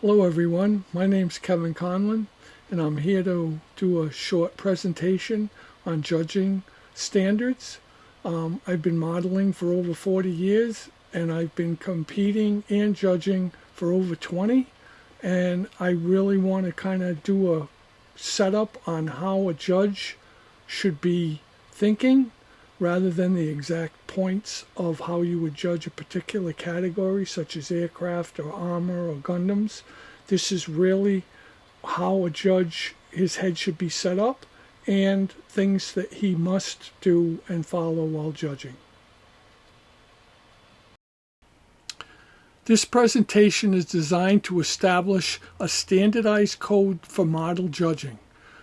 Hello everyone, my name's Kevin Conlon and I'm here to do a short presentation on judging standards. I've been modeling for over 40 years and I've been competing and judging for over 20, and I really want to kind of do a setup on how a judge should be thinking rather than the exact points of how you would judge a particular category such as aircraft or armor or Gundams. This is really how a judge, his head should be set up and things that he must do and follow while judging. This presentation is designed to establish a standardized code for model judging.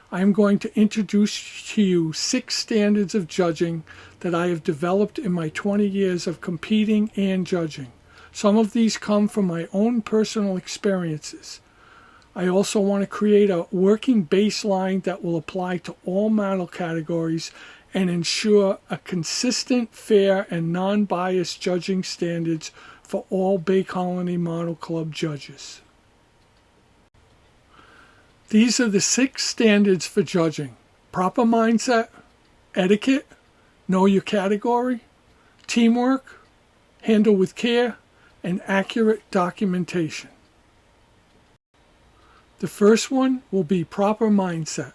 I am going to introduce to you 6 standards of judging that I have developed in my 20 years of competing and judging. Some of these come from my own personal experiences. I also want to create a working baseline that will apply to all model categories and ensure a consistent, fair, and non-biased judging standards for all Bay Colony Model Club judges. These are the 6 standards for judging: proper mindset, etiquette, know your category, teamwork, handle with care, and accurate documentation. The first one will be proper mindset.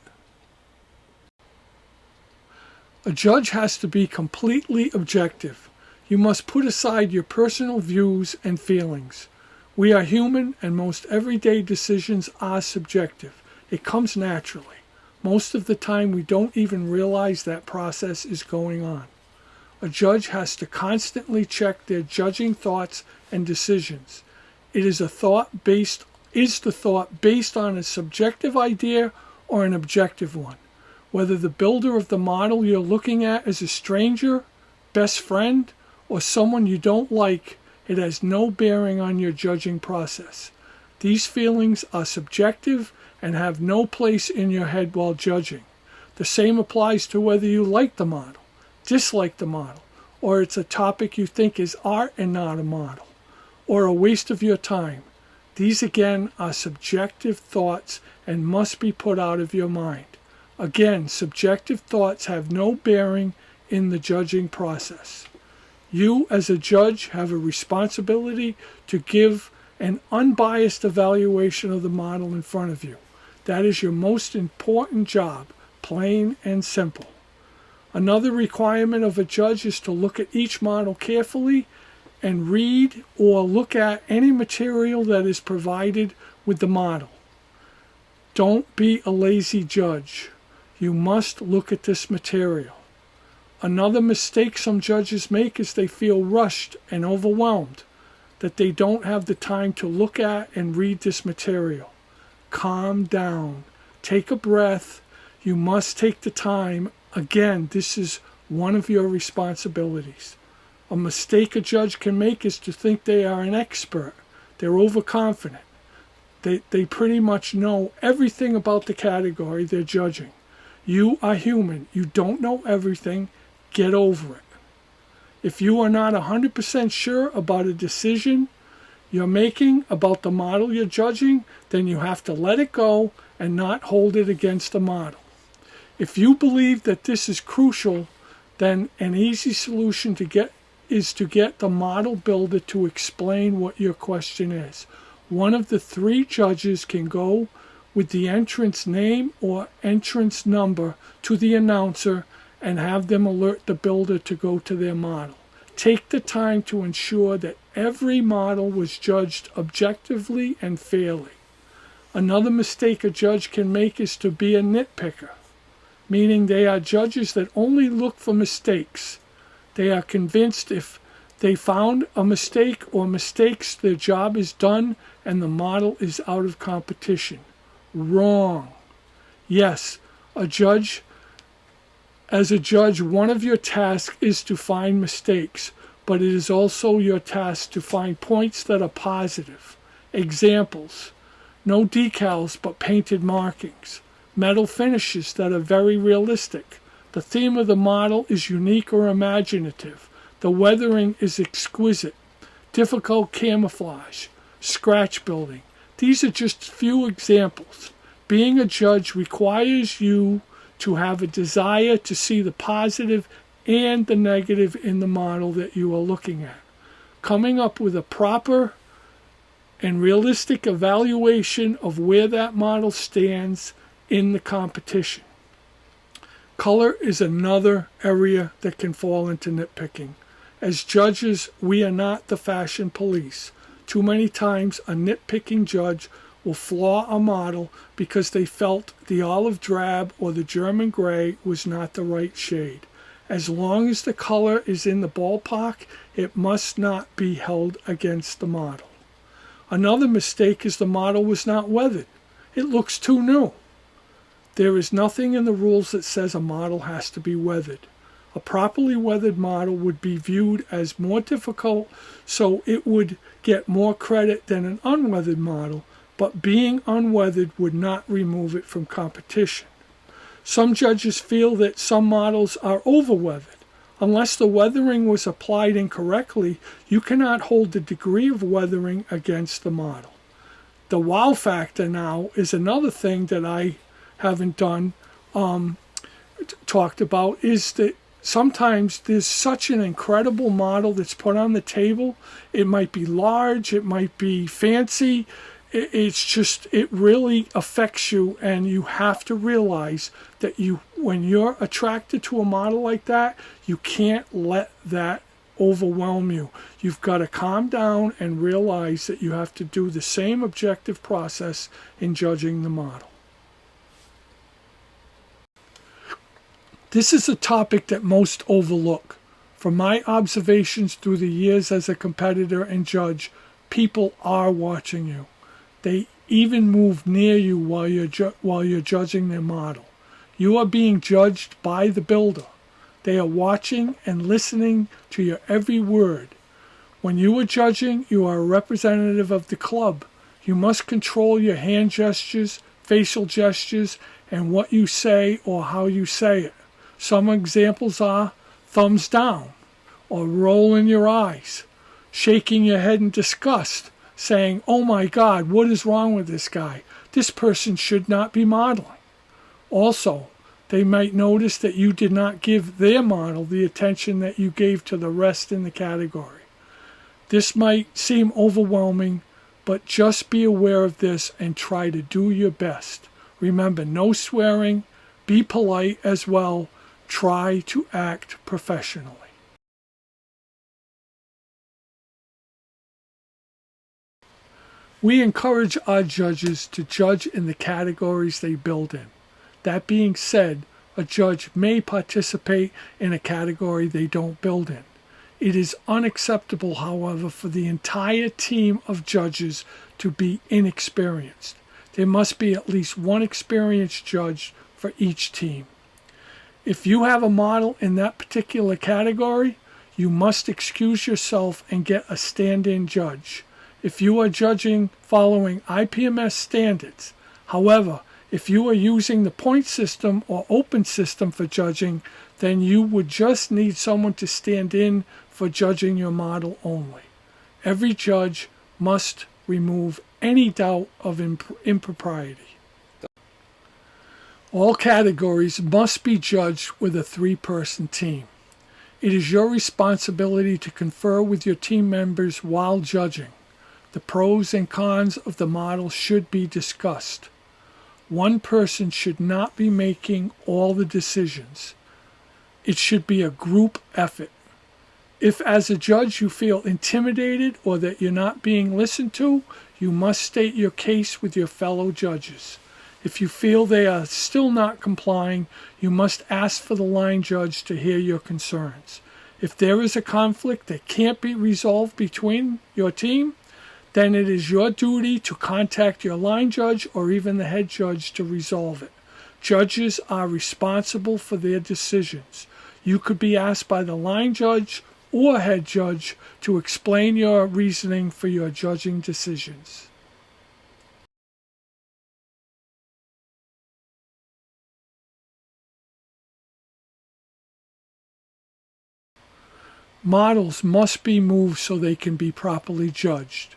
A judge has to be completely objective. You must put aside your personal views and feelings. We are human and most everyday decisions are subjective. It comes naturally. Most of the time we don't even realize that process is going on. A judge has to constantly check their judging thoughts and decisions. Is the thought based on a subjective idea or an objective one? Whether the builder of the model you're looking at is a stranger, best friend, or someone you don't like, it has no bearing on your judging process. These feelings are subjective and have no place in your head while judging. The same applies to whether you like the model, dislike the model, or it's a topic you think is art and not a model, or a waste of your time. These again are subjective thoughts and must be put out of your mind. Again, subjective thoughts have no bearing in the judging process. You as a judge have a responsibility to give an unbiased evaluation of the model in front of you. That is your most important job, plain and simple. Another requirement of a judge is to look at each model carefully and read or look at any material that is provided with the model. Don't be a lazy judge. You must look at this material. Another mistake some judges make is they feel rushed and overwhelmed, that they don't have the time to look at and read this material. Calm down. Take a breath. You must take the time. Again, this is one of your responsibilities. A mistake a judge can make is to think they are an expert. They're overconfident. They pretty much know everything about the category they're judging. You are human. You don't know everything. Get over it. If you are not 100% sure about a decision you're making about the model you're judging, then you have to let it go and not hold it against the model. If you believe that this is crucial, then an easy solution is to get the model builder to explain what your question is. One of the 3 judges can go with the entrance name or entrance number to the announcer and have them alert the builder to go to their model. Take the time to ensure that every model was judged objectively and fairly. Another mistake a judge can make is to be a nitpicker, meaning they are judges that only look for mistakes. They are convinced if they found a mistake or mistakes, their job is done and the model is out of competition. Wrong. Yes, as a judge, one of your tasks is to find mistakes, but it is also your task to find points that are positive. Examples: no decals but painted markings, metal finishes that are very realistic, the theme of the model is unique or imaginative, the weathering is exquisite, difficult camouflage, scratch building. These are just few examples. Being a judge requires you to have a desire to see the positive and the negative in the model that you are looking at. Coming up with a proper and realistic evaluation of where that model stands in the competition. Color is another area that can fall into nitpicking. As judges, we are not the fashion police. Too many times a nitpicking judge will flaw a model because they felt the olive drab or the German gray was not the right shade. As long as the color is in the ballpark, it must not be held against the model. Another mistake is the model was not weathered. It looks too new. There is nothing in the rules that says a model has to be weathered. A properly weathered model would be viewed as more difficult, so it would get more credit than an unweathered model, but being unweathered would not remove it from competition. Some judges feel that some models are overweathered. Unless the weathering was applied incorrectly, you cannot hold the degree of weathering against the model. The wow factor now is another thing that I haven't talked about, is that sometimes there's such an incredible model that's put on the table. It might be large, it might be fancy. It really affects you, and you have to realize that when you're attracted to a model like that, you can't let that overwhelm you. You've got to calm down and realize that you have to do the same objective process in judging the model. This is a topic that most overlook. From my observations through the years as a competitor and judge, people are watching you. They even move near you while you're judging their model. You are being judged by the builder. They are watching and listening to your every word. When you are judging, you are a representative of the club. You must control your hand gestures, facial gestures, and what you say or how you say it. Some examples are thumbs down, or rolling your eyes, shaking your head in disgust, saying, "Oh my God, what is wrong with this guy? This person should not be modeling." Also, they might notice that you did not give their model the attention that you gave to the rest in the category. This might seem overwhelming, but just be aware of this and try to do your best. Remember, no swearing, be polite as well, try to act professionally. We encourage our judges to judge in the categories they build in. That being said, a judge may participate in a category they don't build in. It is unacceptable, however, for the entire team of judges to be inexperienced. There must be at least one experienced judge for each team. If you have a model in that particular category, you must excuse yourself and get a stand-in judge. If you are judging following IPMS standards, however, if you are using the point system or open system for judging, then you would just need someone to stand in for judging your model only. Every judge must remove any doubt of impropriety. All categories must be judged with a 3-person team. It is your responsibility to confer with your team members while judging. The pros and cons of the model should be discussed. One person should not be making all the decisions. It should be a group effort. If as a judge you feel intimidated or that you're not being listened to, you must state your case with your fellow judges. If you feel they are still not complying, you must ask for the line judge to hear your concerns. If there is a conflict that can't be resolved between your team, then it is your duty to contact your line judge or even the head judge to resolve it. Judges are responsible for their decisions. You could be asked by the line judge or head judge to explain your reasoning for your judging decisions. Models must be moved so they can be properly judged.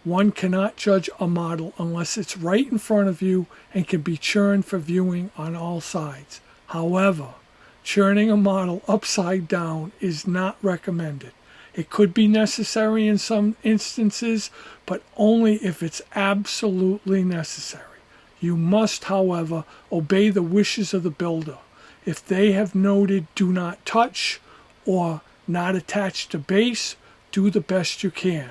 One cannot judge a model unless it's right in front of you and can be churned for viewing on all sides. However, churning a model upside down is not recommended. It could be necessary in some instances, but only if it's absolutely necessary. You must, however, obey the wishes of the builder. If they have noted do not touch or not attached to base, do the best you can.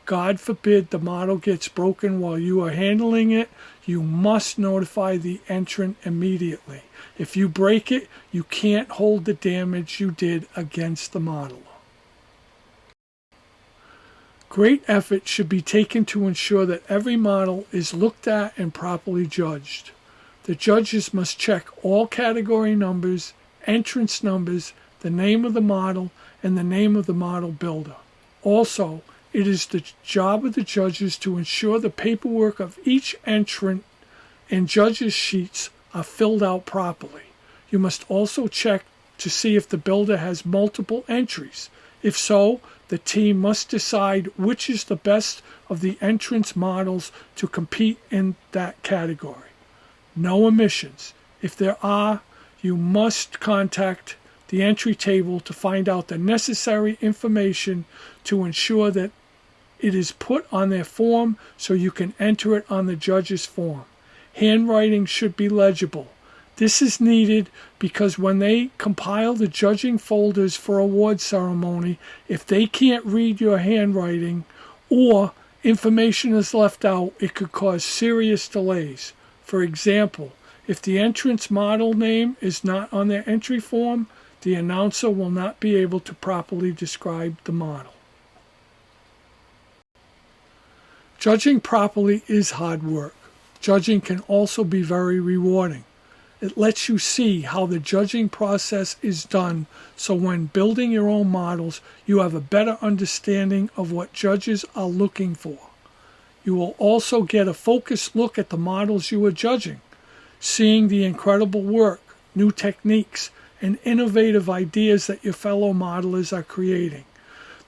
God forbid the model gets broken while you are handling it, you must notify the entrant immediately. If you break it, you can't hold the damage you did against the model. Great effort should be taken to ensure that every model is looked at and properly judged. The judges must check all category numbers, entrance numbers, the name of the model, and the name of the model builder. Also, it is the job of the judges to ensure the paperwork of each entrant and judges' sheets are filled out properly. You must also check to see if the builder has multiple entries. If so, the team must decide which is the best of the entrance models to compete in that category. No omissions. If there are, you must contact the entry table to find out the necessary information to ensure that it is put on their form so you can enter it on the judge's form. Handwriting should be legible. This is needed because when they compile the judging folders for award ceremony, if they can't read your handwriting or information is left out, it could cause serious delays. For example, if the entrance model name is not on their entry form, the announcer will not be able to properly describe the model. Judging properly is hard work. Judging can also be very rewarding. It lets you see how the judging process is done, so when building your own models, you have a better understanding of what judges are looking for. You will also get a focused look at the models you are judging, seeing the incredible work, new techniques, and innovative ideas that your fellow modelers are creating.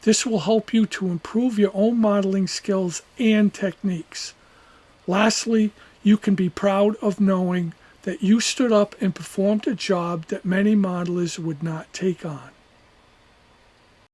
This will help you to improve your own modeling skills and techniques. Lastly, you can be proud of knowing that you stood up and performed a job that many modelers would not take on.